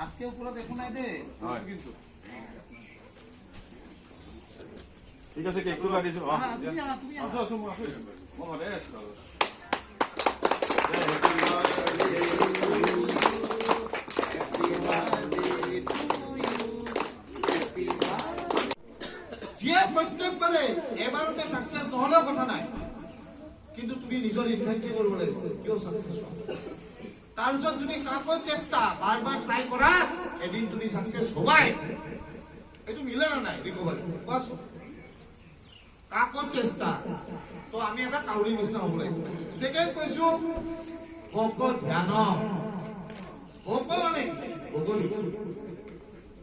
আজকে ওপৰত একো নাই দে কিন্তু ঠিক আছে কেকটো কাটি দিছো তুমি আছো আছো মই আছো মই ঘৰতে আছো যিয়ে প্ৰত্যেকবাৰে এবাৰতে সাকসেস নহলেও কথা নাই কিন্তু তুমি নিজৰ ইনভেন্টৰি কৰিব লাগিব কিয় সাকসেস হোৱা তাৰপিছত যদি কাকো চেষ্টা বাৰবাৰ ট্ৰাই কৰা এদিন তুমি সাকসেস হবাই এইটো মিলে না নাই ৰিকভাৰী বাস কাকো চেষ্টা তো আমি এটা কাউৰী নিচিনা হ'ব লাগিব সেকেন্ড কৈছো ভগত ধ্যান ভগ মানে ভগলী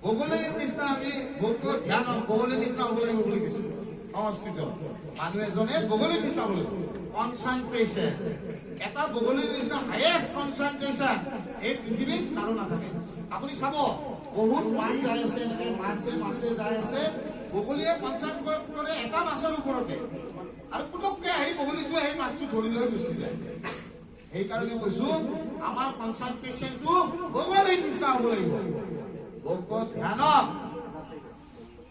ভগলীৰ নিচিনা আমি ভগত ধ্যান ভগলীৰ নিচিনা হ'ব লাগিব বুলি কৈছো সংস্কৃত মানুহ এজনে ভগলীৰ নিচিনা হ'ব লাগিব কনচেন্ট্ৰেশন এটা ভগলীৰ নিচিনা হাইয়েস্ট কনচেন্ট্ৰেশন এই পৃথিৱীত কাৰো নাথাকে আপুনি চাব বহুত মাছ যাই আছে এনেকে মাছে যাই আছে বগলীয়ে কনচেন্ট্ৰেট কৰে এটা মাছৰ ওপৰতে আৰু পুতককে আহি বগলীটো আহি মাছটো ধৰি লৈ গুচি যায় সেইকাৰণে কৈছো আমাৰ কনচেন্ট্ৰেশনটো বগলীৰ নিচিনা হ'ব লাগিব ভগত ধ্যান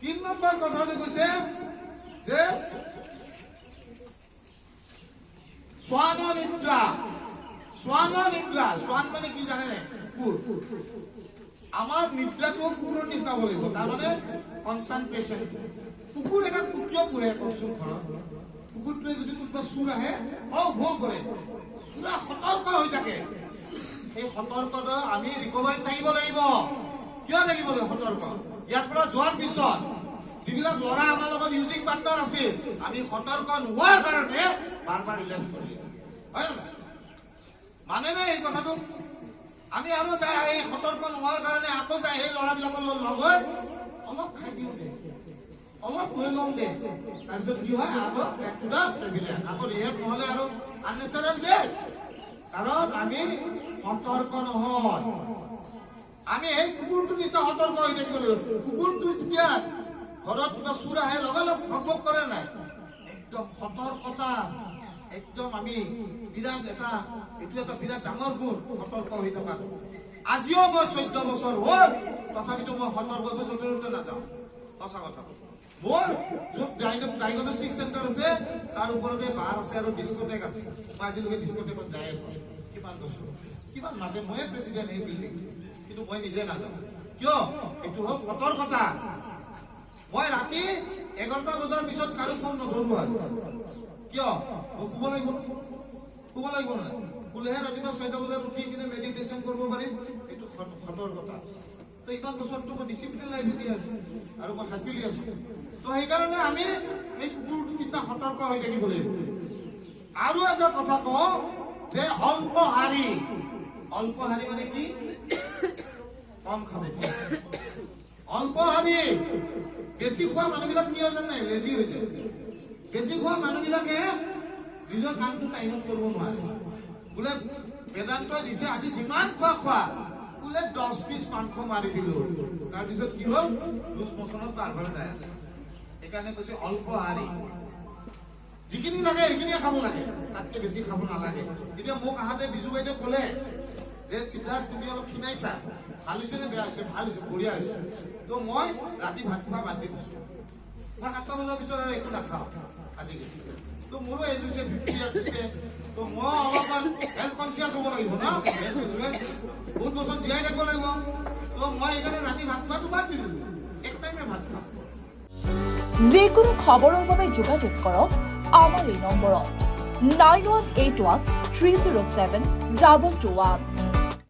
3 নম্বৰ কথাটো কৈছে যে শ্বান নিদ্ৰা শ্বান মানে কি জানে কুকুৰ আমাৰ নিদ্ৰাটো কুকুৰৰ নিচিনা হ'ব লাগিব তাৰমানে কনচেন্ট্ৰেশন কুকুৰ এটা কিয় পুহে কওকচোন ঘৰত কুকুৰটোৱে যদি কোনোবা চুৰ আহে ভোগ কৰে পুৰা সতৰ্ক হৈ থাকে এই সতৰ্কতা আমি ৰিকভাৰীত থাকিব লাগিব কিয় থাকিব লাগিব সতৰ্ক ইয়াৰ পৰা যোৱাৰ পিছত যিবিলাক ল'ৰা আমাৰ লগত ইউজিং পাৰ্টনাৰ আছিল আমি সতৰ্ক নোহোৱাৰ কাৰণে বাৰ ৰিলেক্স কৰি হয় নে মানে নে এই কথাটো আমি আৰু যাই এই সতৰ্ক নোহোৱাৰ কাৰণে আকৌ যাই এই ল'ৰাবিলাকৰ লগ হৈ অলপ খাই দিওঁ দে অলপ লৈ লওঁ দে তাৰপিছত কি হয় আকৌ আকৌ ৰিহেব নহ'লে আৰু আননেচাৰেল দে কাৰণ আমি সতৰ্ক নহয় আমি এই কুকুৰটোৰ নিচিনা সতৰ্ক হৈ থাকিব লাগিব কুকুৰটো যেতিয়া ঘৰত কিবা চুৰ আহে লগালগ ভগ কৰে নাই একদম সতৰ্কতা একদম আমি বিৰাট এইটো এটা বিৰাট ডাঙৰ গুণ সতৰ্ক হৈ থকা আজিও মই 14 বছৰ হ'ল তথাপিতো মই সতৰ্ক হৈ য'তে নাযাওঁ সঁচা কথা মোৰ য'ত ডায়াগনষ্টিক চেণ্টাৰ আছে তাৰ ওপৰতে বাৰ আছে আৰু ডিস্কোটেক আছে মই আজিলৈকে ডিস্কোটেকত যায়ে কিমান বছৰ কিমান মাতে ময়ে প্ৰেচিডেণ্ট এই বিল্ডিং কিন্তু মই নিজে নাযাওঁ কিয় এইটো হ'ল সতৰ্কতা মই ৰাতি 11টা বজাৰ পিছত কাৰো ফোন নধৰো আৰু কিয় মই শুব লাগিব নাই শুলেহে ৰাতিপুৱা 6টা বজাত উঠি কিনে মেডিটেশ্যন কৰিব পাৰিম এইটো সতৰ্কতা তো ইমান বছৰটো মই ডিচিপ্লিন লাইফ এতিয়া আছো আৰু মই হাপিলি আছো তো সেইকাৰণে আমি এই কুকুৰটোৰ নিচিনা সতৰ্ক হৈ থাকিব লাগিব আৰু এটা কথা কওঁ যে অল্পহাৰী মানে কি কম খাব অল্পহাৰী বেছি খোৱা মানুহবিলাক কি হয় জানে লেজি হৈ যায় বেছি খোৱা মানুহবিলাকে নিজৰ কামটো টাইমত কৰিব নোৱাৰে বোলে বেদান্তই দিছে আজি যিমান খোৱা বোলে 10 পিচ মাংস মাৰি দিলো তাৰপিছত কি হ'ল লুজ মোচনত বাৰবাৰ যাই আছে সেইকাৰণে কৈছে অল্পহাৰী যিখিনি লাগে সেইখিনিয়ে খাব লাগে তাতকে বেছি খাব নালাগে এতিয়া মোক আহাতে বিজু বাইদেউ ক'লে যে সিদ্ধাৰ্থ তুমি অলপ খিনাইছা ভাল হৈছে নে বেয়া হৈছে ভাল হৈছে বঢ়িয়া হৈছে তো মই ৰাতি ভাত খোৱা বাদ দি দিছো মই 7টা বজাৰ পিছত আৰু একো নাখাওঁ আজিকালি তো মোৰো এজ হৈছে 50 ইয়াৰ্ছ হৈছে তো মই অলপমান হেল্থ কনচিয়াছ হ'ব লাগিব না বহুত বছৰ জীয়াই থাকিব লাগিব তো মই এইকাৰণে ৰাতি ভাত খোৱাটো বাদ দিলো এক টাইমে ভাত খাওঁ যিকোনো খবৰৰ বাবে যোগাযোগ কৰক আমাৰ এই নম্বৰত 9181 307 221